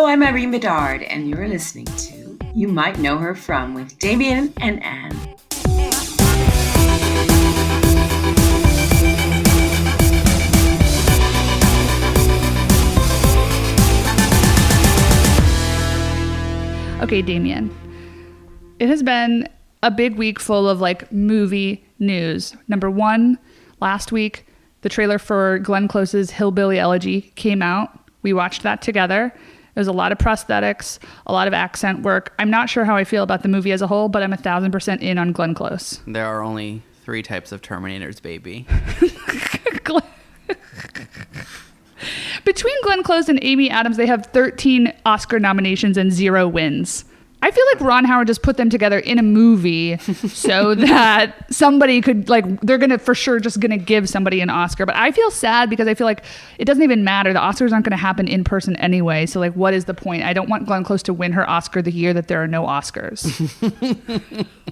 I'm Irene Bedard, and you're listening to You Might Know Her From with Damien and Anne. Okay, Damien. It has been a big week full of like movie news. Number one, last week, the trailer for Glenn Close's Hillbilly Elegy came out. We watched that together. There's a lot of prosthetics, a lot of accent work. I'm not sure how I feel about the movie as a whole, but I'm 1,000% in on Glenn Close. There are only 3 types of Terminators, baby. Between Glenn Close and Amy Adams, they have 13 Oscar nominations and 0 wins. I feel like Ron Howard just put them together in a movie so that somebody could, like, they're going to for sure just going to give somebody an Oscar. But I feel sad because I feel like it doesn't even matter. The Oscars aren't going to happen in person anyway. So, like, what is the point? I don't want Glenn Close to win her Oscar the year that there are no Oscars.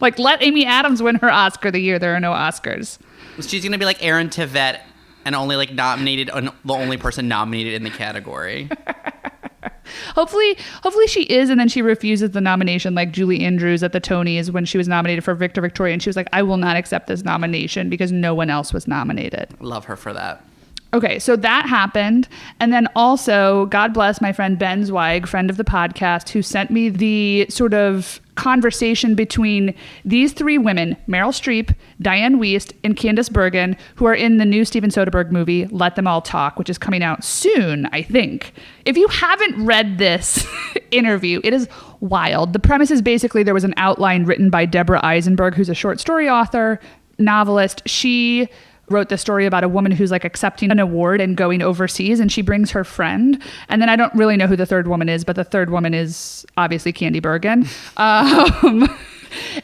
Like, let Amy Adams win her Oscar the year there are no Oscars. She's going to be like Aaron Tveit and only, like, nominated, the only person nominated in the category. Hopefully she is, and then she refuses the nomination like Julie Andrews at the Tonys when she was nominated for Victor Victoria, and she was like, I will not accept this nomination because no one else was nominated. Love her for that. Okay, so that happened. And then also, God bless my friend Ben Zweig, friend of the podcast, who sent me the sort of conversation between these 3 women, Meryl Streep, Diane Wiest, and Candice Bergen, who are in the new Steven Soderbergh movie, Let Them All Talk, which is coming out soon, I think. If you haven't read this interview, it is wild. The premise is basically there was an outline written by Deborah Eisenberg, who's a short story author, novelist. She wrote this story about a woman who's like accepting an award and going overseas, and she brings her friend. And then I don't really know who the third woman is, but the third woman is obviously Candy Bergen.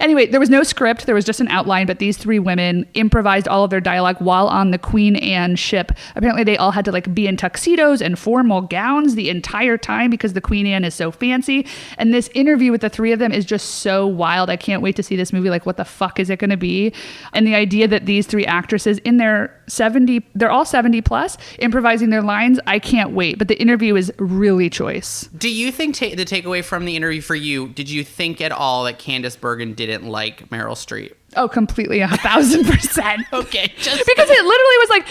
Anyway, there was no script. There was just an outline, but these 3 women improvised all of their dialogue while on the Queen Anne ship. Apparently they all had to like be in tuxedos and formal gowns the entire time because the Queen Anne is so fancy. And this interview with the 3 of them is just so wild. I can't wait to see this movie. Like, what the fuck is it going to be? And the idea that these 3 actresses in their 70, they're all 70 plus, improvising their lines, I can't wait. But the interview is really choice. Do you think the takeaway from the interview for you, did you think at all that Candice Bergen didn't like Meryl Streep? Oh, completely, 1,000%. Okay, just because it literally was like,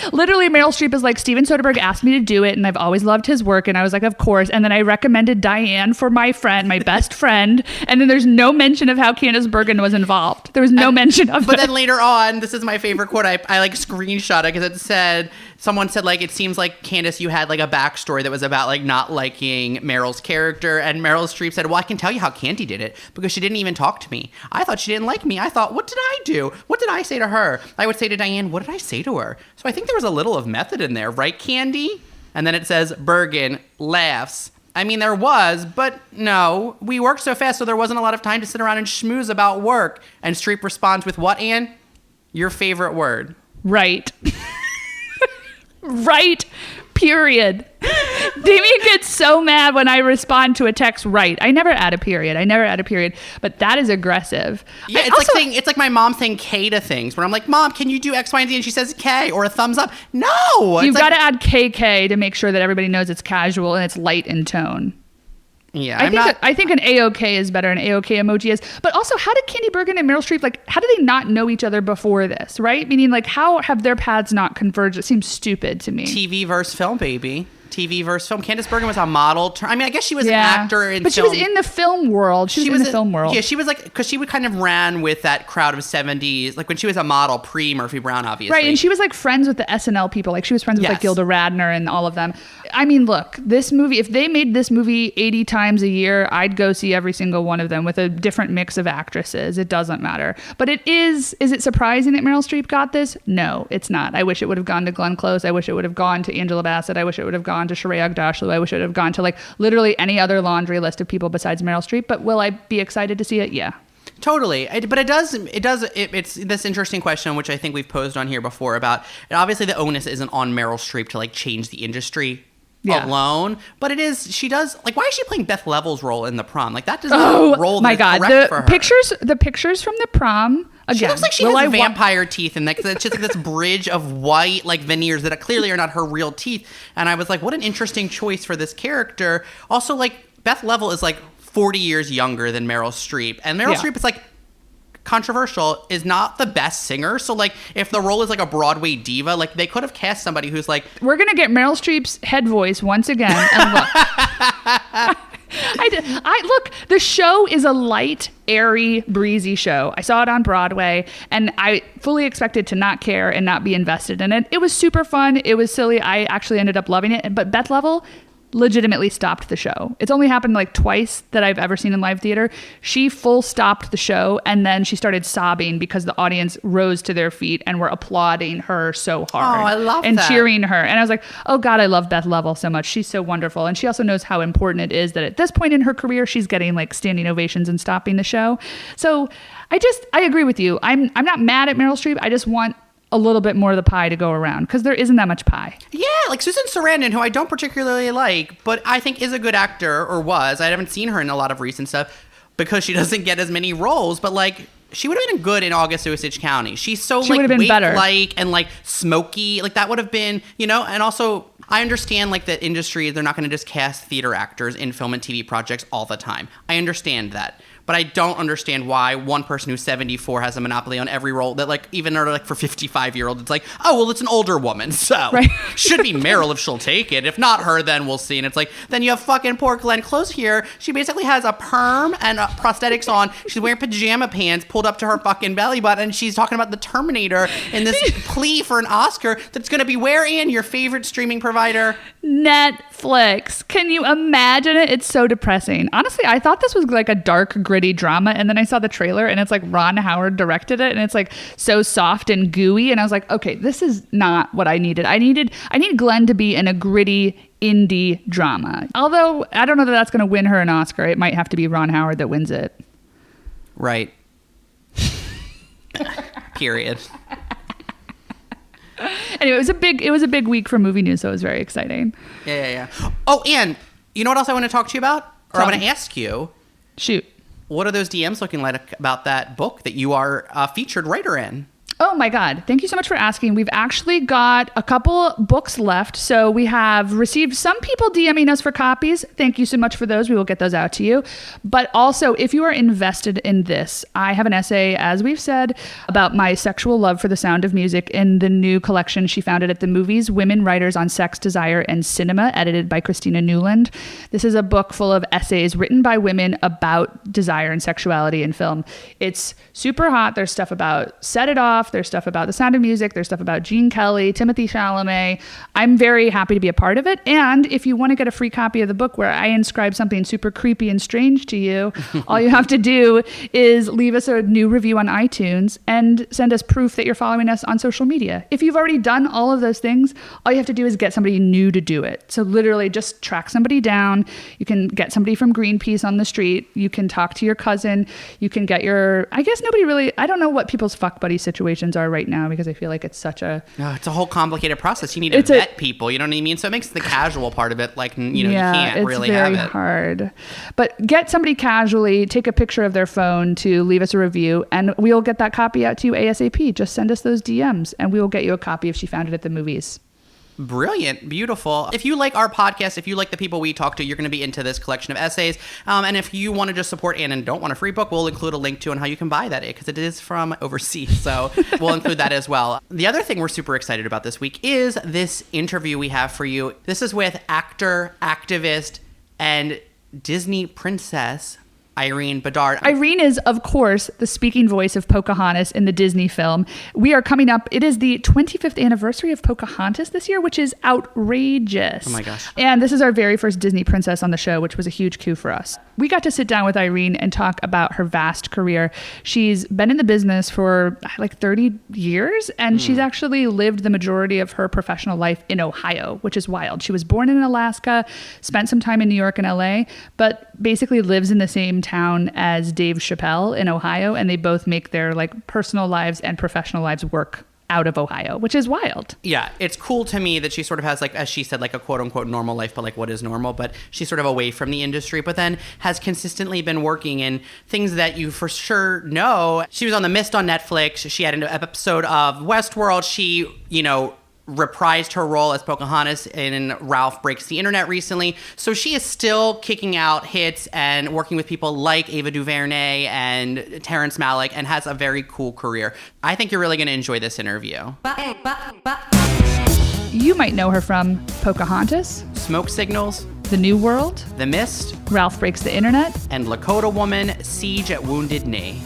Meryl Streep is like, Steven Soderbergh asked me to do it, and I've always loved his work, and I was like, of course. And then I recommended Diane for my friend, my best friend, and then there's no mention of how Candice Bergen was involved. There was no mention of But then later on, this is my favorite quote. I like screenshot it because it said, someone said, like, it seems like, Candice, you had like a backstory that was about like not liking Meryl's character. And Meryl Streep said, well, I can tell you how Candy did it because she didn't even talk to me. I thought she didn't like me. I thought, what did I do? What did I say to her? I would say to Diane, what did I say to her? So I think there was a little of method in there, right, Candy? And then it says, Bergen laughs. I mean, there was, but no. We worked so fast, so there wasn't a lot of time to sit around and schmooze about work. And Streep responds with what, Anne? Your favorite word. Right. Right. Period. Damien gets so mad when I respond to a text right. I never add a period. But that is aggressive. Yeah, it's like my mom saying K to things where I'm like, Mom, can you do X, Y, and Z? And she says K or a thumbs up. No. You've got to add KK to make sure that everybody knows it's casual and it's light in tone. Yeah, I think an A-OK is better. An A-OK emoji is. But also, how did Candy Bergen and Meryl Streep, like, how did they not know each other before this, right? Meaning, like, how have their paths not converged? It seems stupid to me. TV versus film, baby. TV versus film. Candice Bergen was a model. I mean, I guess she was an actor in but film. She was in the film world. She was in the film world. Yeah, she was like, because she would kind of ran with that crowd of 70s, like when she was a model pre-Murphy Brown, obviously. Right, and she was like friends with the SNL people. Like she was friends with like Gilda Radner and all of them. I mean, look, this movie, if they made this movie 80 times a year, I'd go see every single one of them with a different mix of actresses. It doesn't matter. But is it surprising that Meryl Streep got this? No, it's not. I wish it would have gone to Glenn Close. I wish it would have gone to Angela Bassett. I wish it would have gone to Shreyas Agdashlu. I wish it would have gone to like literally any other laundry list of people besides Meryl Streep. But will I be excited to see it? Yeah. Totally. But it's this interesting question, which I think we've posed on here before about, and obviously the onus isn't on Meryl Streep to like change the industry alone, but it is, she does, like, why is she playing Beth Level's role in The Prom? Like, that doesn't roll my God. for her. The pictures from The Prom, again, she looks like she has vampire teeth, and like, it's just like this bridge of white, like, veneers that clearly are not her real teeth. And I was like, what an interesting choice for this character. Also, like, Beth Level is like 40 years younger than Meryl Streep. And Meryl Streep is like controversial, is not the best singer. So like if the role is like a Broadway diva, like they could have cast somebody who's like, we're going to get Meryl Streep's head voice once again. And look, look, the show is a light, airy, breezy show. I saw it on Broadway and I fully expected to not care and not be invested in it. It was super fun. It was silly. I actually ended up loving it. But Beth Level legitimately stopped the show. It's only happened like twice that I've ever seen in live theater. She full stopped the show and then she started sobbing because the audience rose to their feet and were applauding her so hard. Oh, I love and that. cheering her. And I was like, oh God, I love Beth Level so much. She's so wonderful. And she also knows how important it is that at this point in her career, she's getting like standing ovations and stopping the show. So I agree with you. I'm not mad at Meryl Streep. I just want a little bit more of the pie to go around because there isn't that much pie. Yeah, like Susan Sarandon, who I don't particularly like, but I think is a good actor, or was. I haven't seen her in a lot of recent stuff because she doesn't get as many roles, but like she would have been good in August Osage County. She's so she like better. Like and like smoky, like that would have been, you know. And also I understand like the industry, they're not going to just cast theater actors in film and TV projects all the time. I understand that. But I don't understand why one person who's 74 has a monopoly on every role that like even are like for 55-year-olds. It's like, oh, well, it's an older woman. So should be Meryl if she'll take it. If not her, then we'll see. And it's like, then you have fucking poor Glenn Close here. She basically has a perm and prosthetics on. She's wearing pajama pants pulled up to her fucking belly button. And she's talking about the Terminator in this plea for an Oscar that's going to be where, Ann, your favorite streaming provider? Netflix. Can you imagine it? It's so depressing. Honestly, I thought this was like a dark, gritty drama, and then I saw the trailer and it's like Ron Howard directed it and it's like so soft and gooey, and I was like, okay, this is not what I needed. I need Glenn to be in a gritty indie drama. Although I don't know that that's going to win her an Oscar. It might have to be Ron Howard that wins it. Right. Period. Anyway, it was a big week for movie news, so it was very exciting. Yeah. Oh, and you know what else I want to talk to you about? Or I want to ask you. Shoot. What are those DMs looking like about that book that you are a featured writer in? Oh my God. Thank you so much for asking. We've actually got a couple books left. So we have received some people DMing us for copies. Thank you so much for those. We will get those out to you. But also, if you are invested in this, I have an essay, as we've said, about my sexual love for the sound of music in the new collection she founded at the Movies, Women Writers on Sex, Desire, and Cinema, edited by Christina Newland. This is a book full of essays written by women about desire and sexuality in film. It's super hot. There's stuff about Set It Off. There's stuff about The Sound of Music. There's stuff about Gene Kelly, Timothée Chalamet. I'm very happy to be a part of it. And if you want to get a free copy of the book where I inscribe something super creepy and strange to you, all you have to do is leave us a new review on iTunes and send us proof that you're following us on social media. If you've already done all of those things, all you have to do is get somebody new to do it. So literally just track somebody down. You can get somebody from Greenpeace on the street. You can talk to your cousin. You can get I guess nobody really, I don't know what people's fuck buddy situations are right now because I feel like it's such a... it's a whole complicated process. You need to vet people, you know what I mean? So it makes the casual part of it like, you can't really have it. It's very hard. But get somebody casually, take a picture of their phone to leave us a review, and we'll get that copy out to you ASAP. Just send us those DMs, and we will get you a copy if she found it at the Movies. Brilliant. Beautiful. If you like our podcast, if you like the people we talk to, you're going to be into this collection of essays. And if you want to just support Anne and don't want a free book, we'll include a link to on how you can buy that because it is from overseas. So we'll include that as well. The other thing we're super excited about this week is this interview we have for you. This is with actor, activist, and Disney princess Irene Bedard. Irene is, of course, the speaking voice of Pocahontas in the Disney film. We are coming up. It is the 25th anniversary of Pocahontas this year, which is outrageous. Oh my gosh. And this is our very first Disney princess on the show, which was a huge coup for us. We got to sit down with Irene and talk about her vast career. She's been in the business for like 30 years, and she's actually lived the majority of her professional life in Ohio, which is wild. She was born in Alaska, spent some time in New York and LA, but basically lives in the same town as Dave Chappelle in Ohio, and they both make their like personal lives and professional lives work out of Ohio, which is wild. Yeah, it's cool to me that she sort of has, like, as she said, like a quote unquote normal life, but like what is normal? But she's sort of away from the industry, but then has consistently been working in things that you for sure know. She was on The Mist on Netflix. She had an episode of Westworld. She, reprised her role as Pocahontas in Ralph Breaks the Internet recently. So she is still kicking out hits and working with people like Ava DuVernay and Terrence Malick and has a very cool career. I think you're really going to enjoy this interview. You might know her from Pocahontas, Smoke Signals, The New World, The Mist, Ralph Breaks the Internet, and Lakota Woman, Siege at Wounded Knee.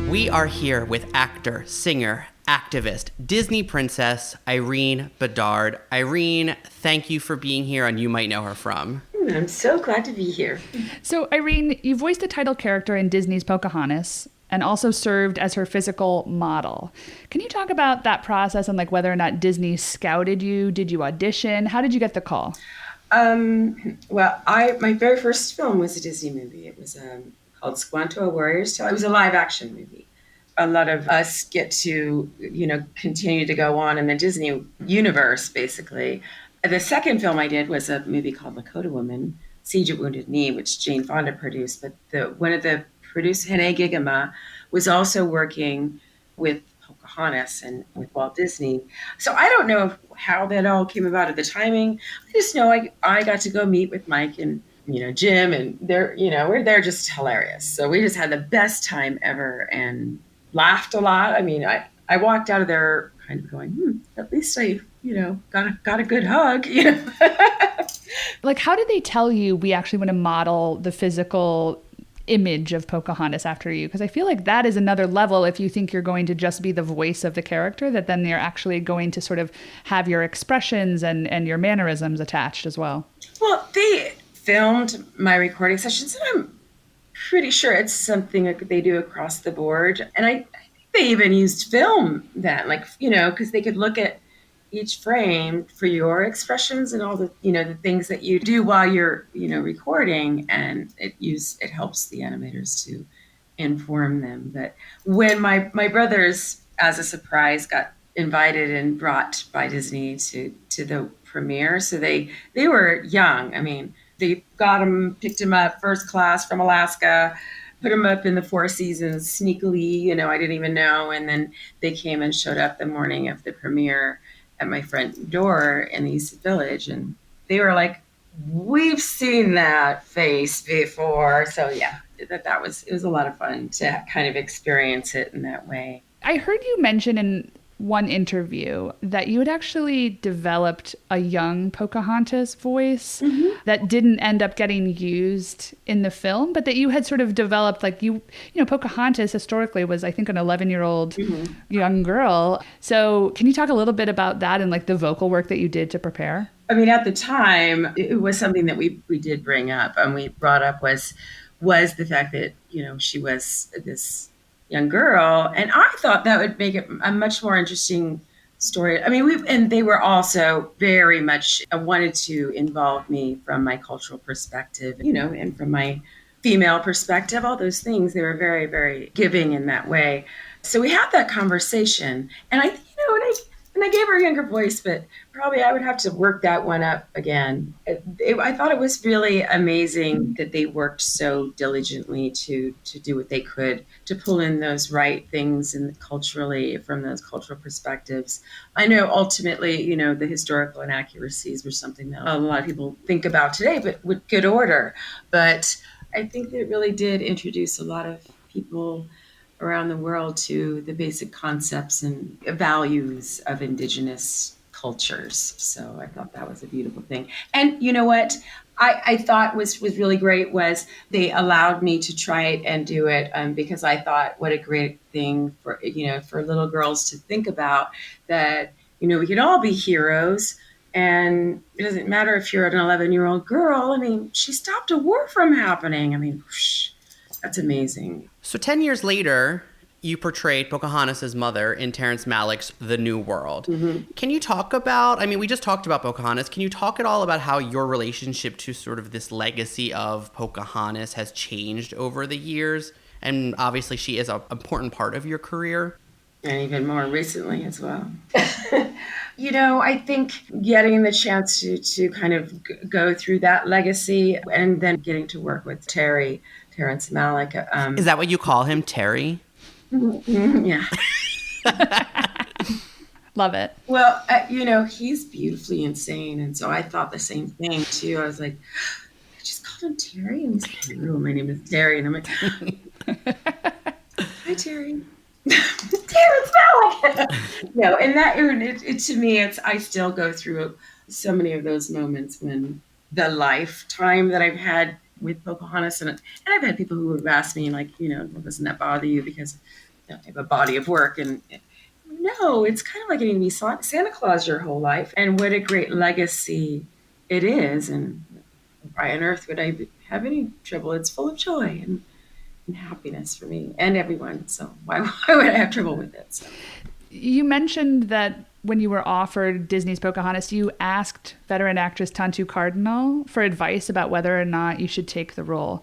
We are here with actor, singer, activist, Disney princess, Irene Bedard. Irene, thank you for being here on You Might Know Her From. I'm so glad to be here. So, Irene, you voiced the title character in Disney's Pocahontas and also served as her physical model. Can you talk about that process and like whether or not Disney scouted you? Did you audition? How did you get the call? My very first film was a Disney movie. It was called Squanto, A Warrior's Tale. It was a live action movie. A lot of us get to, continue to go on in the Disney universe, basically. The second film I did was a movie called Lakota Woman, Siege at Wounded Knee, which Jane Fonda produced. But one of the producers, Hene Gigama, was also working with Pocahontas and with Walt Disney. So I don't know how that all came about at the timing. I just know I got to go meet with Mike and Jim, and they're just hilarious. So we just had the best time ever and laughed a lot. I mean, I walked out of there kind of going, at least I, got a good hug, Like, how did they tell you we actually want to model the physical image of Pocahontas after you? Because I feel like that is another level if you think you're going to just be the voice of the character, that then you're actually going to sort of have your expressions and your mannerisms attached as well. Well, they filmed my recording sessions, and I'm pretty sure it's something that they do across the board. And I think they even used film then, because they could look at each frame for your expressions and all the, the things that you do while you're, recording. And it helps the animators to inform them. But when my brothers, as a surprise, got invited and brought by Disney to the premiere, so they were young. I mean, they picked him up first class from Alaska, put him up in the Four Seasons sneakily, I didn't even know. And then they came and showed up the morning of the premiere at my front door in the East Village. And they were like, we've seen that face before. So yeah, it was a lot of fun to kind of experience it in that way. I heard you mention in one interview that you had actually developed a young Pocahontas voice that didn't end up getting used in the film, but that you had sort of developed, Pocahontas historically was, I think, an 11-year-old young girl. So can you talk a little bit about that and the vocal work that you did to prepare? I mean, at the time, it was something that we did bring up, and we brought up was the fact that, she was this young girl. And I thought that would make it a much more interesting story. I mean, and they were also very much wanted to involve me from my cultural perspective, and from my female perspective, all those things. They were very, very giving in that way. So we had that conversation, and and I gave her a younger voice, but probably I would have to work that one up again. I thought it was really amazing that they worked so diligently to do what they could to pull in those right things and culturally from those cultural perspectives. I know ultimately, the historical inaccuracies were something that a lot of people think about today, but with good order. But I think that it really did introduce a lot of people around the world to the basic concepts and values of indigenous cultures. So I thought that was a beautiful thing. And you know what I thought was really great was they allowed me to try it and do it because I thought what a great thing for little girls to think about, that, we can all be heroes. And it doesn't matter if you're an 11-year-old girl. I mean, she stopped a war from happening. I mean, whoosh, that's amazing. So 10 years later, you portrayed Pocahontas' mother in Terrence Malick's The New World. Can you talk about, we just talked about Pocahontas. Can you talk at all about how your relationship to sort of this legacy of Pocahontas has changed over the years? And obviously she is an important part of your career. And even more recently as well. I think getting the chance to kind of go through that legacy and then getting to work with Terrence Malick. Is that what you call him, Terry? Yeah. Love it. Well, he's beautifully insane. And so I thought the same thing too. I was like, I just called him Terry. And he's like, no, my name is Terry. And I'm like, hi, Terry. Terrence Malick. No, and that it to me, I still go through so many of those moments when the lifetime that I've had with Pocahontas, and I've had people who have asked me, like, doesn't that bother you because I have a body of work? And no, it's kind of like getting to be Santa Claus your whole life, and what a great legacy it is. And why on earth would I have any trouble? It's full of joy and happiness for me and everyone. So why would I have trouble with it? So. You mentioned that when you were offered Disney's Pocahontas, you asked veteran actress Tantu Cardinal for advice about whether or not you should take the role.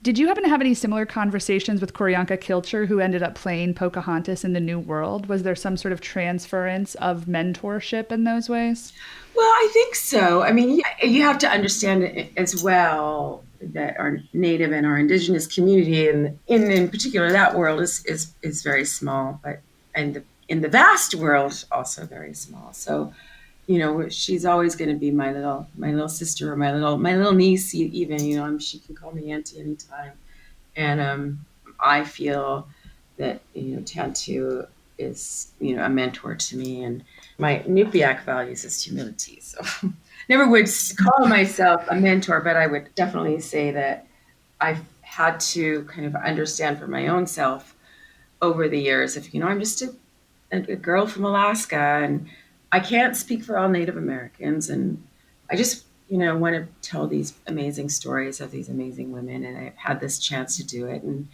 Did you happen to have any similar conversations with Q'orianka Kilcher, who ended up playing Pocahontas in The New World? Was there some sort of transference of mentorship in those ways? Well, I think so. I mean, you have to understand it as well that our Native and our Indigenous community, and in particular, that world is very small, but in the vast world, also very small. So, she's always going to be my little sister, or my little niece. Even, she can call me auntie anytime. And I feel that Tantu is a mentor to me, and my Nupiaq values is humility. So, never would call myself a mentor, but I would definitely say that I've had to kind of understand for my own self over the years. If I'm just a girl from Alaska, and I can't speak for all Native Americans, and I just want to tell these amazing stories of these amazing women, and I've had this chance to do it, and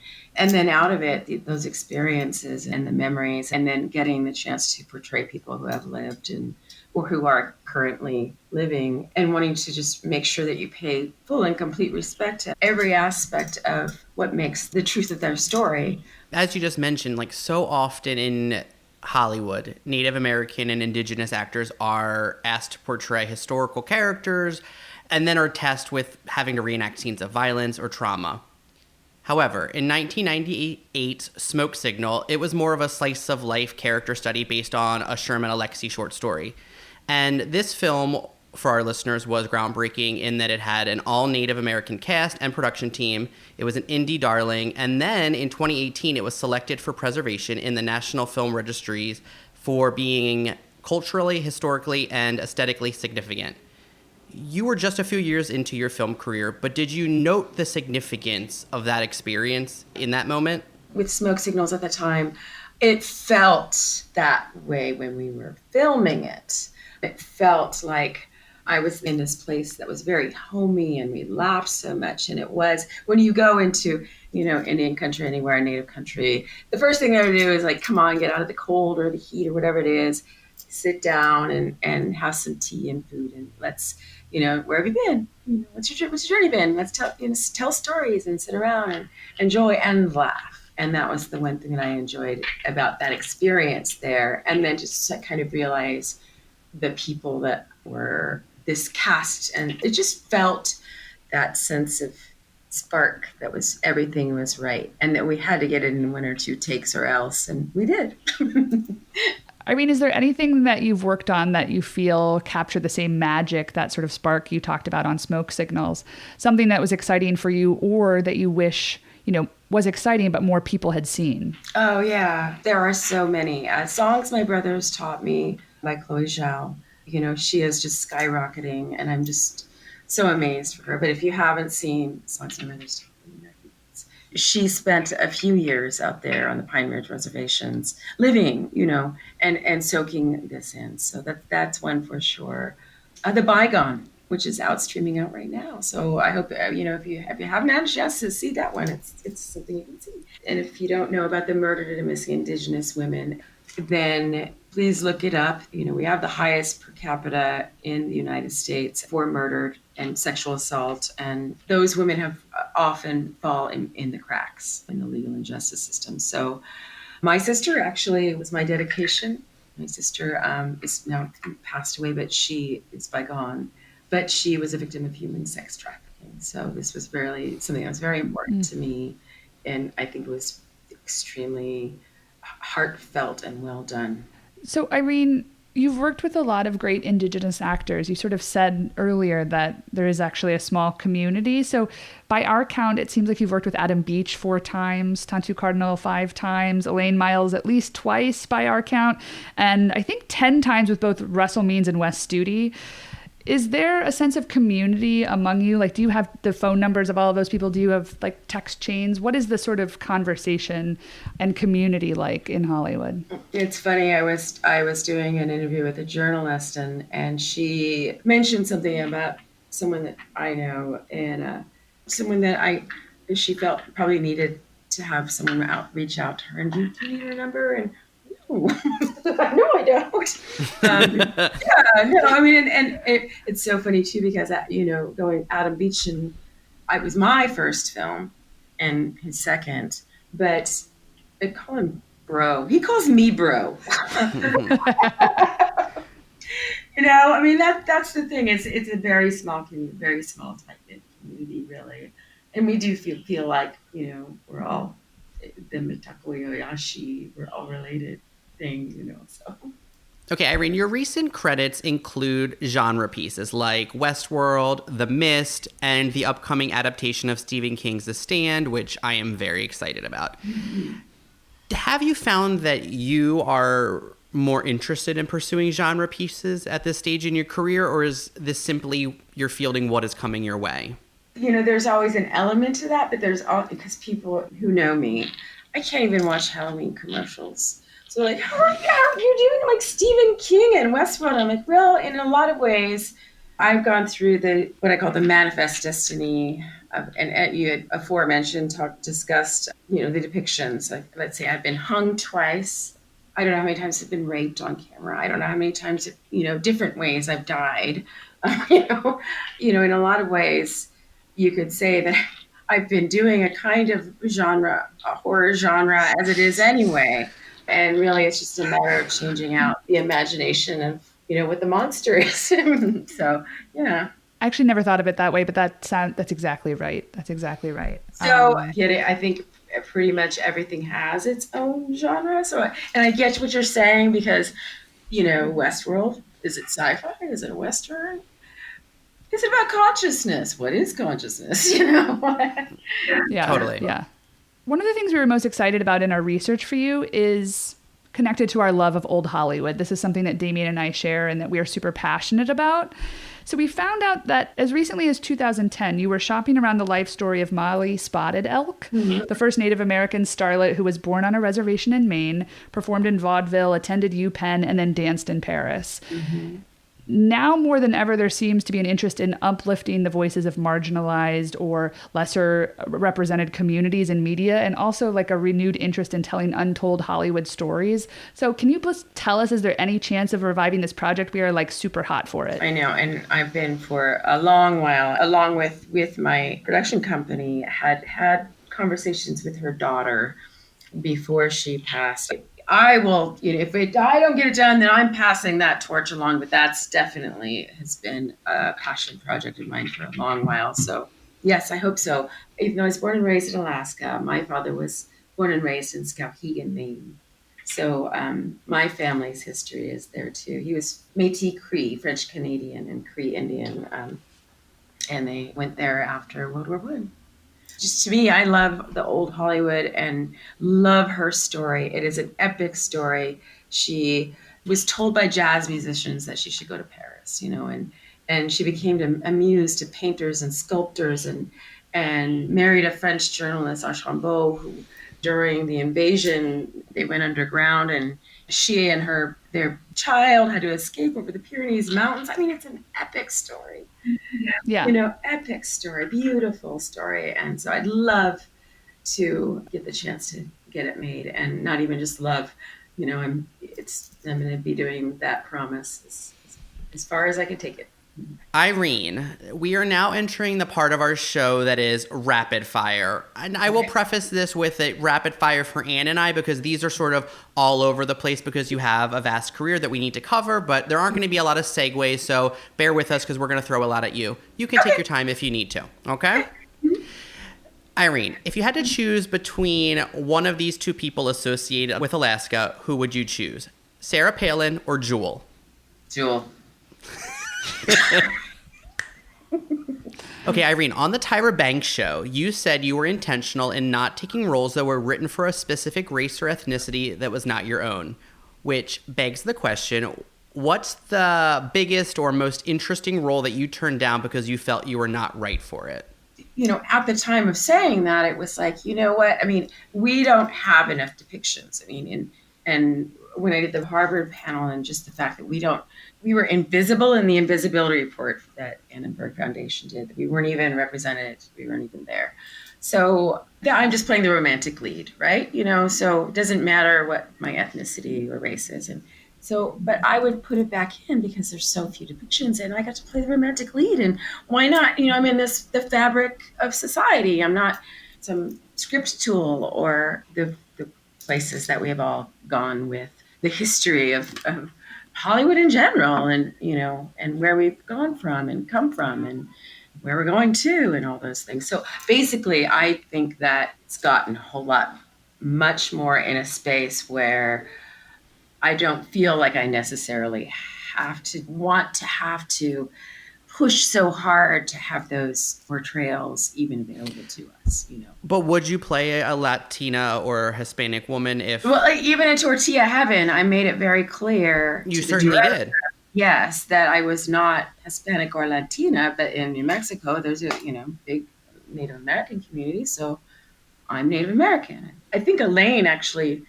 then out of it, those experiences and the memories, and then getting the chance to portray people who have lived or who are currently living, and wanting to just make sure that you pay full and complete respect to every aspect of what makes the truth of their story. As you just mentioned, like so often in Hollywood, Native American and Indigenous actors are asked to portray historical characters and then are tasked with having to reenact scenes of violence or trauma. However, in 1998's Smoke Signal, it was more of a slice-of-life character study based on a Sherman Alexie short story. And this film, for our listeners, was groundbreaking in that it had an all-Native American cast and production team. It was an indie darling. And then in 2018, it was selected for preservation in the National Film Registries for being culturally, historically, and aesthetically significant. You were just a few years into your film career, but did you note the significance of that experience in that moment? With Smoke Signals at the time, it felt that way when we were filming it. It felt like I was in this place that was very homey, and we laughed so much. And it was, when you go into, Indian country, anywhere, Native country, the first thing they do is like, come on, get out of the cold or the heat or whatever it is, sit down and have some tea and food, and let's, where have you been? What's your journey been? Let's tell stories and sit around and enjoy and laugh. And that was the one thing that I enjoyed about that experience there. And then just to kind of realize the people that were this cast, and it just felt that sense of spark that was, everything was right, and that we had to get it in 1 or 2 takes or else, and we did. Irene, is there anything that you've worked on that you feel captured the same magic, that sort of spark you talked about on Smoke Signals? Something that was exciting for you, or that you wish, was exciting but more people had seen? Oh yeah, there are so many songs my brothers taught me by Chloe Zhao. She is just skyrocketing, and I'm just so amazed for her. But if you haven't seen Songs My Brothers Taught Me, she spent a few years out there on the Pine Ridge reservations, living, and soaking this in. So that's one for sure. The Bygone, which is streaming out right now. So I hope if you haven't had a chance to see that one, it's something you can see. And if you don't know about the murdered and missing Indigenous women, then please look it up. We have the highest per capita in the United States for murdered and sexual assault. And those women have often fall in the cracks in the legal and justice system. So my sister actually was my dedication. My sister is now passed away, but she is bygone. But she was a victim of human sex trafficking. So this was something that was very important to me. And I think it was extremely heartfelt and well done. So, Irene, you've worked with a lot of great indigenous actors. You sort of said earlier that there is actually a small community. So by our count, it seems like you've worked with Adam Beach 4 times, Tantu Cardinal 5 times, Elaine Miles at least twice by our count, and I think 10 times with both Russell Means and Wes Studi. Is there a sense of community among you? Like, do you have the phone numbers of all of those people? Do you have like text chains? What is the sort of conversation and community like in Hollywood? It's funny. I was doing an interview with a journalist, and she mentioned something about someone that I know, and someone that she felt probably needed to have someone reach out to her. And do you need her number? And no, I don't. No, I mean, and it's so funny too, because going Adam Beach, and it was my first film and his second, but I call him bro. He calls me bro. I mean, that's the thing. It's a very small community, very small tight-knit community, really, and we do feel like we're all the Mitakoyoyashi, we're all related thing, so. Okay, Irene, your recent credits include genre pieces like Westworld, The Mist, and the upcoming adaptation of Stephen King's The Stand, which I am very excited about. Mm-hmm. Have you found that you are more interested in pursuing genre pieces at this stage in your career, or is this simply you're fielding what is coming your way? There's always an element to that, but because people who know me, I can't even watch Halloween commercials. So like, oh, you're doing like Stephen King and Westworld. I'm like, well, in a lot of ways, I've gone through what I call the manifest destiny and you had aforementioned discussed, the depictions. Like, let's say I've been hung twice. I don't know how many times I've been raped on camera. I don't know how many times, different ways I've died. In a lot of ways, you could say that I've been doing a kind of genre, a horror genre as it is anyway. And really, it's just a matter of changing out the imagination of, what the monster is. So, yeah. I actually never thought of it that way, but that's exactly right. That's exactly right. So, I think pretty much everything has its own genre. So, and I get what you're saying because, Westworld, is it sci-fi? Is it a Western? Is it about consciousness? What is consciousness? Yeah, totally. Yeah. One of the things we were most excited about in our research for you is connected to our love of old Hollywood. This is something that Damien and I share and that we are super passionate about. So we found out that as recently as 2010, you were shopping around the life story of Molly Spotted Elk, mm-hmm. the first Native American starlet who was born on a reservation in Maine, performed in vaudeville, attended UPenn, and then danced in Paris. Mm-hmm. Now more than ever, there seems to be an interest in uplifting the voices of marginalized or lesser represented communities in media, and also like a renewed interest in telling untold Hollywood stories. So can you please tell us, is there any chance of reviving this project? We are like super hot for it. I know, and I've been for a long while, along with my production company, had conversations with her daughter before she passed. I will, if I don't get it done, then I'm passing that torch along. But that's definitely has been a passion project of mine for a long while. So, yes, I hope so. Even though I was born and raised in Alaska, my father was born and raised in Skowhegan, Maine. So my family's history is there, too. He was Métis Cree, French Canadian, and Cree Indian. And they went there after World War I. Just to me, I love the old Hollywood and love her story. It is an story. She was told by jazz musicians that she should go to Paris, and she became a muse to painters and sculptors and married a French journalist, Archambault, who during the invasion, they went underground, and she and their child had to escape over the Pyrenees Mountains. I mean, it's an epic story. Yeah. Epic story, beautiful story. And so I'd love to get the chance to get it made, and not even just love, I'm going to be doing that promise as far as I can take it. Irene, we are now entering the part of our show that is rapid fire. And I will preface this with a rapid fire for Anne and I, because these are sort of all over the place because you have a vast career that we need to cover, but there aren't going to be a lot of segues, so bear with us because we're going to throw a lot at you. You can take your time if you need to, okay? Irene, if you had to choose between one of these two people associated with Alaska, who would you choose? Sarah Palin or Jewel? Jewel. Okay, Irene, on the Tyra Banks show, you said you were intentional in not taking roles that were written for a specific race or ethnicity that was not your own, which begs the question, what's the biggest or most interesting role that you turned down because you felt you were not right for it? You know, at the time of saying that, it was like, you know what? I mean, we don't have enough depictions. I mean, and when I did the Harvard panel and just the fact that we were invisible in the invisibility report that Annenberg Foundation did. We weren't even represented. We weren't even there. So I'm just playing the romantic lead, right? You know, so it doesn't matter what my ethnicity or race is. And so, but I would put it back in because there's so few depictions and I got to play the romantic lead. And why not? You know, I'm in the fabric of society. I'm not some script tool or the places that we have all gone with the history of Hollywood in general, and you know, and where we've gone from and come from and where we're going to and all those things. So basically I think that it's gotten a whole lot much more in a space where I don't feel like I necessarily have to push so hard to have those portrayals even available to us, you know. But would you play a Latina or Hispanic woman if... Well, like, even in Tortilla Heaven, I made it very clear. You certainly did. Yes, that I was not Hispanic or Latina, but in New Mexico, there's a, you know, big Native American community, so I'm Native American. I think Elaine actually,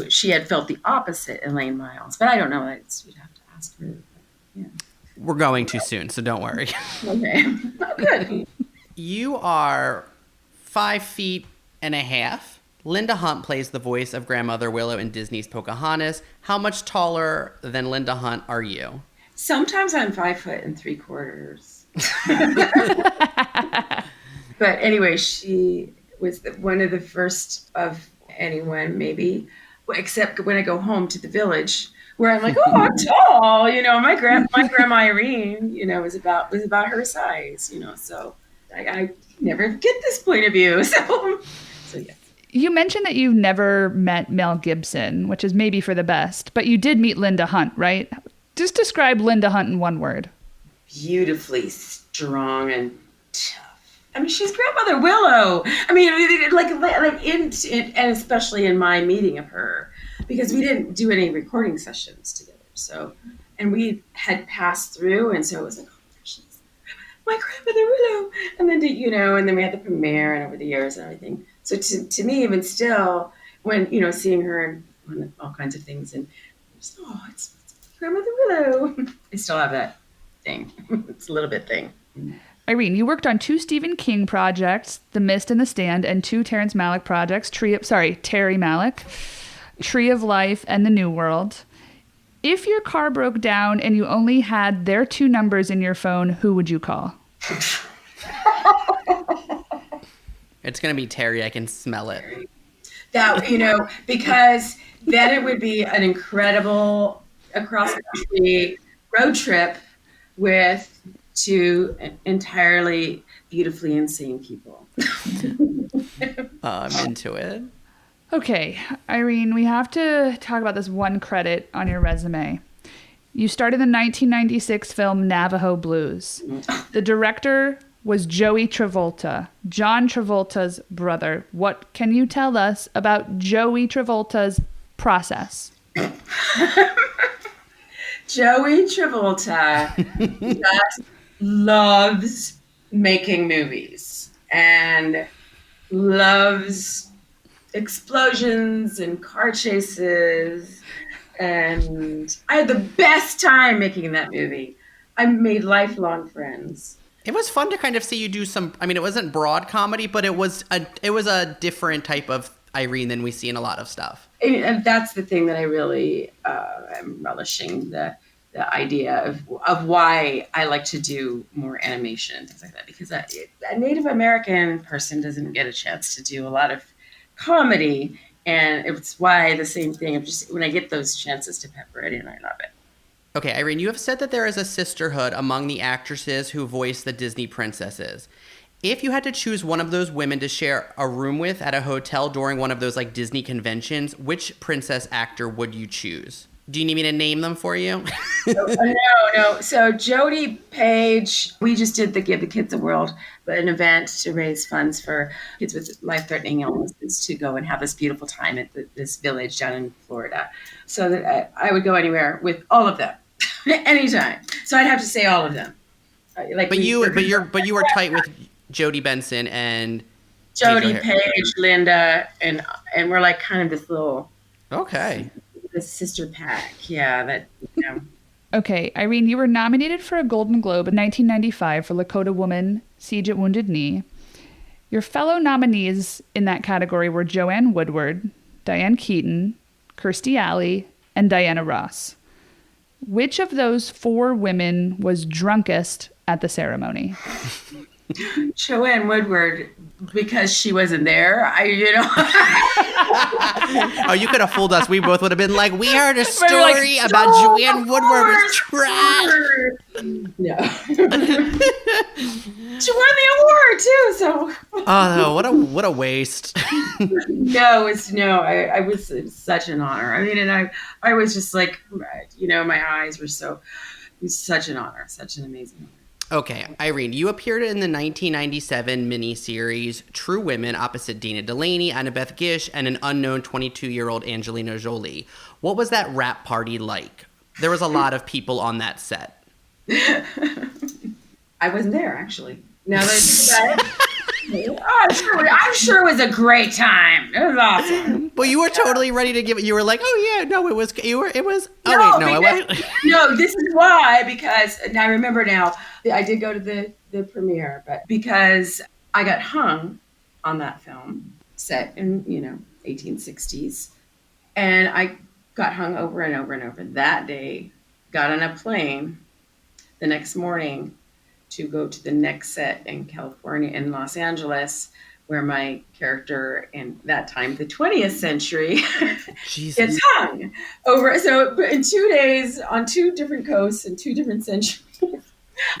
she had felt the opposite, Elaine Miles, but I don't know. We'd have to ask her. But, yeah. We're going too soon, so don't worry. Okay. Oh, good. You are 5'8". Linda Hunt plays the voice of Grandmother Willow in Disney's Pocahontas. How much taller than Linda Hunt are you? Sometimes I'm 5'3". But anyway, she was one of the first of anyone, maybe, except when I go home to the village, where I'm like, oh, I'm tall. You know, my grandma Irene, you know, was about her size. You know, so I never get this point of view. So yeah. You mentioned that you've never met Mel Gibson, which is maybe for the best, but you did meet Linda Hunt, right? Just describe Linda Hunt in one word. Beautifully strong and tough. I mean, she's Grandmother Willow. I mean, and especially in my meeting of her, because we didn't do any recording sessions together. So, and we had passed through, and so it was like, oh, she's my Grandmother Willow. And then, and then we had the premiere and over the years and everything. So to me, even still, when, you know, seeing her and all kinds of things, and just, oh, it's Grandmother Willow. I still have that thing. It's a little bit thing. Irene, you worked on 2 Stephen King projects, The Mist and The Stand, and 2 Terrence Malick projects, Terry Malick, Tree of Life, and The New World. If your car broke down and you only had their 2 numbers in your phone, who would you call? It's going to be Terry. I can smell it. That, you know, because then it would be an incredible across-country road trip with 2 entirely beautifully insane people. I'm into it. Okay, Irene, we have to talk about this one credit on your resume. You starred in the 1996 film Navajo Blues. The director was Joey Travolta, John Travolta's brother. What can you tell us about Joey Travolta's process? Joey Travolta just loves making movies and loves explosions and car chases. And I had the best time making that movie. I made lifelong friends. It was fun to kind of see you do some, I mean, it wasn't broad comedy, but it was a different type of Irene than we see in a lot of stuff. And that's the thing that I really am relishing, the idea of why I like to do more animation and things like that, because a Native American person doesn't get a chance to do a lot of comedy, and it's why the same thing of just when I get those chances to pepper it in, I love it. Okay, Irene, you have said that there is a sisterhood among the actresses who voice the Disney princesses. If you had to choose one of those women to share a room with at a hotel during one of those like Disney conventions, which princess actor would you choose? Do you need me to name them for you? No. So Jodie Page, we just did the Give the Kids a World, an event to raise funds for kids with life-threatening illnesses to go and have this beautiful time at this village down in Florida. So that I would go anywhere with all of them, anytime. So I'd have to say all of them. But you were tight with Jodie Benson and Jodie Page, Linda, and we're like kind of this little the sister pack. Yeah, that Okay, Irene, you were nominated for a Golden Globe in 1995 for Lakota Woman, Siege at Wounded Knee. Your fellow nominees in that category were Joanne Woodward, Diane Keaton, Kirstie Alley, and Diana Ross. Which of those 4 women was drunkest at the ceremony? Joanne Woodward, because she wasn't there. Oh, you could have fooled us. We both would have been like, we heard a story about Joanne Woodward was trash. No. She won the award too, so. Oh, no, what a waste. No, it was such an honor. I mean, and I was just like, my eyes were it was such an honor, such an amazing honor. Okay, Irene, you appeared in the 1997 miniseries True Women opposite Dana Delaney, Annabeth Gish, and an unknown 22-year-old Angelina Jolie. What was that rap party like? There was a lot of people on that set. I wasn't there, actually. Now that I'm sure it was a great time. It was awesome. Well, you were totally ready to give it. You were like, "Oh yeah, no, it was." I wasn't. No, this is why, because and I remember now. I did go to the premiere, but because I got hung on that film set in 1860s, and I got hung over and over and over that day. Got on a plane the next morning to go to the next set in California, in Los Angeles, where my character in that time, the 20th century, gets hung over. So in 2 days on 2 different coasts and 2 different centuries,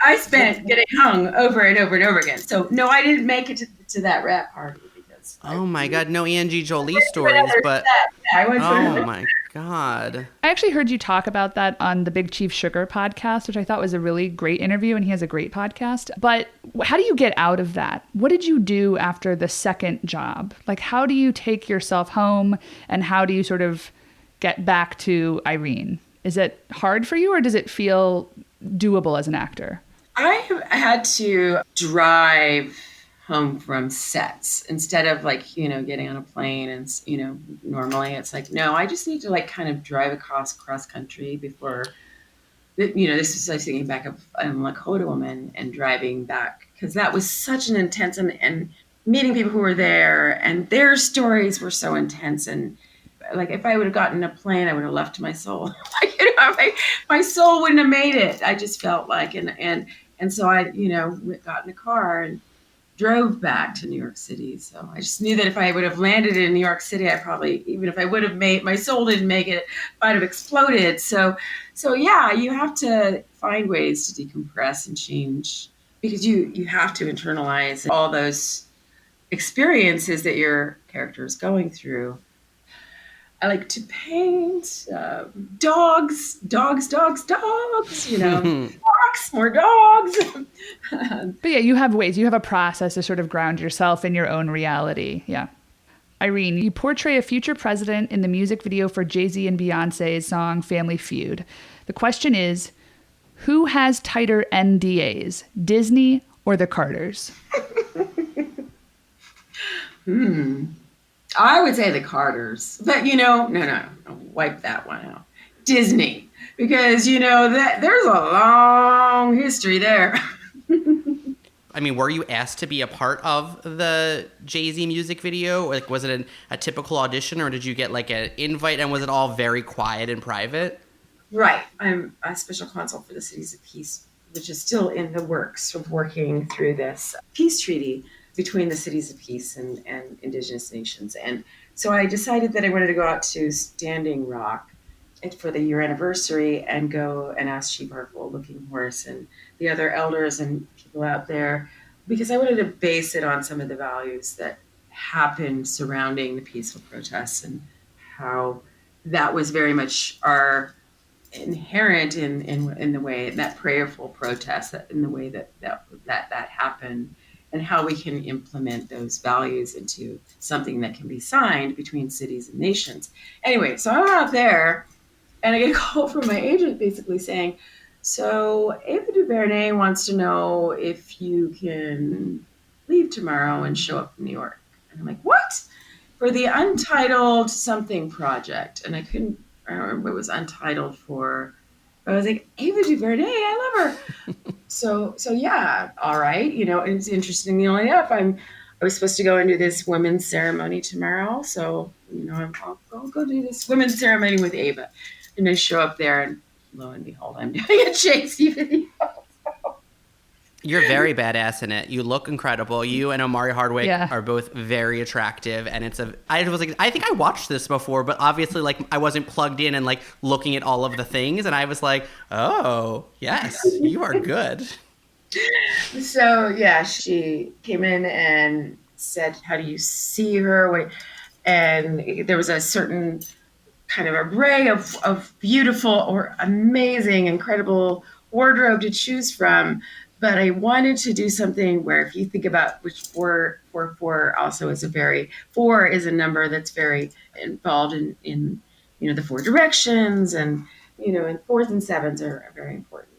I spent getting hung over and over and over again. So no, I didn't make it to that rap party because. Oh my God, no Angie Jolie stories, but. Oh my God. I actually heard you talk about that on the Big Chief Sugar podcast, which I thought was a really great interview, and he has a great podcast. But how do you get out of that? What did you do after the second job? Like, how do you take yourself home, and how do you sort of get back to Irene? Is it hard for you, or does it feel doable as an actor? I had to drive home from sets instead of getting on a plane and normally it's like, no, I just need to kind of drive across country before this is like thinking back of Lakota Woman and driving back, because that was such an intense and meeting people who were there and their stories were so intense, and like if I would have gotten a plane I would have left my soul. My soul wouldn't have made it. I just felt like and so I got in a car and drove back to New York City. So I just knew that if I would have landed in New York City, I probably, even if I would have my soul didn't make it, might have exploded. So yeah, you have to find ways to decompress and change, because you have to internalize all those experiences that your character is going through. I like to paint dogs, rocks, more dogs. But yeah, you have ways, you have a process to sort of ground yourself in your own reality. Yeah. Irene, you portray a future president in the music video for Jay-Z and Beyonce's song Family Feud. The question is, who has tighter NDAs, Disney or the Carters? I would say the Carters, but no, wipe that one out. Disney, because that there's a long history there. I mean, were you asked to be a part of the Jay-Z music video? Like, was it a typical audition, or did you get like an invite, and was it all very quiet and private? Right. I'm a special counsel for the Cities of Peace, which is still in the works of working through this peace treaty between the Cities of Peace and indigenous nations. And so I decided that I wanted to go out to Standing Rock for the year anniversary and go and ask Chief Hartwell, Looking Horse, and the other elders and people out there because I wanted to base it on some of the values that happened surrounding the peaceful protests and how that was very much our inherent in the way that prayerful protest, that in the way that happened, and how we can implement those values into something that can be signed between cities and nations. Anyway, so I went out there and I get a call from my agent basically saying, so Ava DuVernay wants to know if you can leave tomorrow and show up in New York. And I'm like, what? For the Untitled Something project. And I don't remember what it was Untitled for. But I was like, Ava DuVernay, I love her. So yeah, all right. You know, and it's interesting enough, I was supposed to go and do this women's ceremony tomorrow. So, you know, I'll go do this women's ceremony with Ava. And I show up there and lo and behold, I'm doing a Chasey video. You're very badass in it. You look incredible. You and Omari Hardwick are both very attractive. And I was like, I think I watched this before, but obviously like I wasn't plugged in and like looking at all of the things. And I was like, oh, yes, you are good. So yeah, she came in and said, how do you see her? And there was a certain kind of array of beautiful or amazing, incredible wardrobe to choose from. But I wanted to do something where if you think about which 4 also is 4 is a number that's very involved in you know, the 4 directions, and, you know, and 4s and 7s are very important.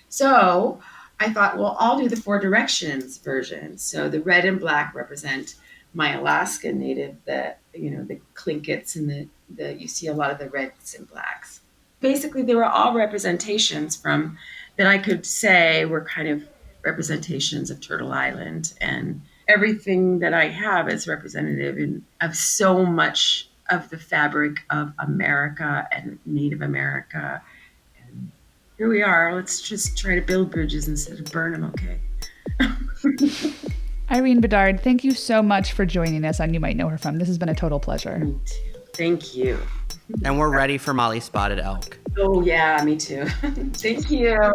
So I thought, well, I'll do the 4 directions version. So the red and black represent my Alaska native, the Tlinkits and the you see a lot of the reds and blacks. Basically, they were all representations from that I could say were kind of representations of Turtle Island, and everything that I have is representative of so much of the fabric of America and Native America. And here we are. Let's just try to build bridges instead of burn them, okay? Irene Bedard, thank you so much for joining us on You Might Know Her From. This has been a total pleasure. Me too. Thank you. And we're ready for Molly Spotted Elk. Oh, yeah, me too. Thank you.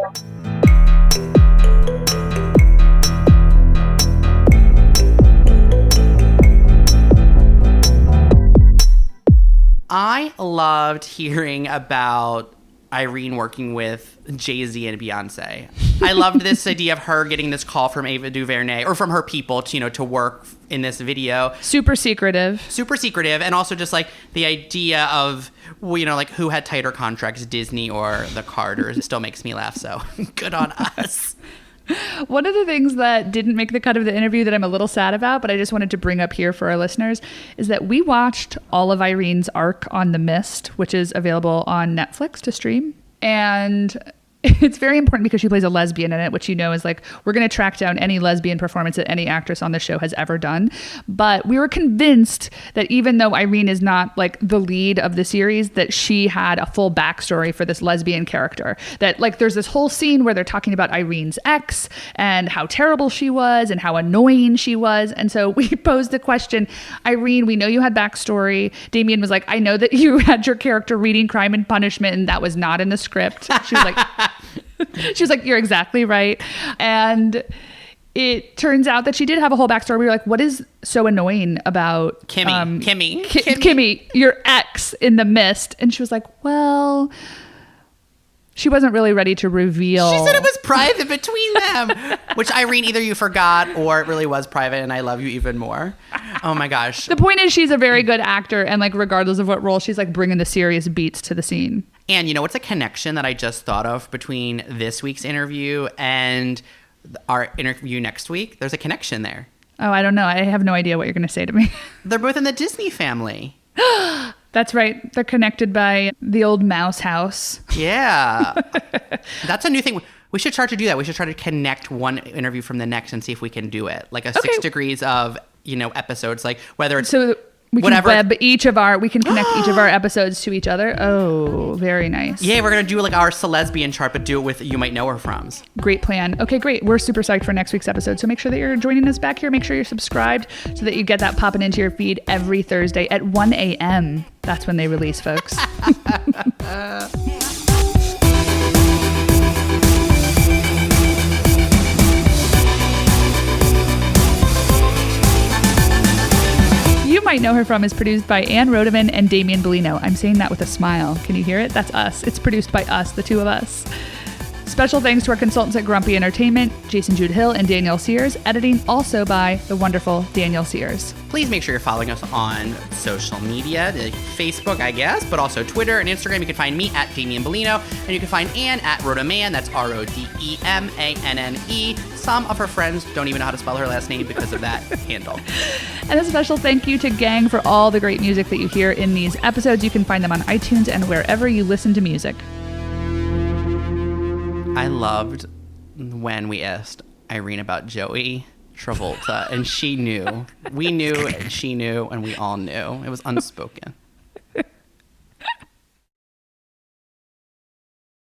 I loved hearing about Irene working with Jay-Z and Beyonce. I loved this idea of her getting this call from Ava DuVernay, or from her people to work in this video. Super secretive. And also just like the idea of, like who had tighter contracts, Disney or the Carters. It still makes me laugh, so good on us. One of the things that didn't make the cut of the interview that I'm a little sad about, but I just wanted to bring up here for our listeners, is that we watched all of Irene's arc on The Mist, which is available on Netflix to stream. And it's very important because she plays a lesbian in it, which is like, we're going to track down any lesbian performance that any actress on the show has ever done. But we were convinced that even though Irene is not like the lead of the series, that she had a full backstory for this lesbian character. That like there's this whole scene where they're talking about Irene's ex and how terrible she was and how annoying she was. And so we posed the question, Irene, we know you had backstory. Damien was like, I know that you had your character reading Crime and Punishment and that was not in the script. She was like, you're exactly right. And it turns out that she did have a whole backstory. We were like, what is so annoying about Kimmy, your ex in The Mist? And she was like, well, she wasn't really ready to reveal. She said it was private between them, which Irene, either you forgot or it really was private and I love you even more. Oh my gosh. The point is she's a very good actor, and like regardless of what role, she's like bringing the serious beats to the scene. And what's a connection that I just thought of between this week's interview and our interview next week? There's a connection there. Oh, I don't know. I have no idea what you're going to say to me. They're both in the Disney family. That's right. They're connected by the old mouse house. Yeah. That's a new thing. We should try to do that. We should try to connect one interview from the next and see if we can do it. Like 6 degrees of, episodes, like whether it's... So we can we can connect each of our episodes to each other. Oh, very nice. Yeah, we're going to do like our celesbian chart, but do it with You Might Know Her Froms. Great plan. Okay, great. We're super psyched for next week's episode. So make sure that you're joining us back here. Make sure you're subscribed so that you get that popping into your feed every Thursday at 1 a.m. That's when they release, folks. Know Her From is produced by Ann Rodeman and Damian Bellino. I'm saying that with a smile. Can you hear it? That's us. It's produced by us, the two of us. Special thanks to our consultants at Grumpy Entertainment, Jason Jude Hill and Danielle Sears. Editing also by the wonderful Danielle Sears. Please make sure you're following us on social media, Facebook, I guess, but also Twitter and Instagram. You can find me at Damian Bellino, and you can find Anne at Rodemanne. That's Rodemanne. Some of her friends don't even know how to spell her last name because of that handle. And a special thank you to Gang for all the great music that you hear in these episodes. You can find them on iTunes and wherever you listen to music. I loved when we asked Irene about Joey Travolta, and she knew. We knew, and she knew, and we all knew. It was unspoken.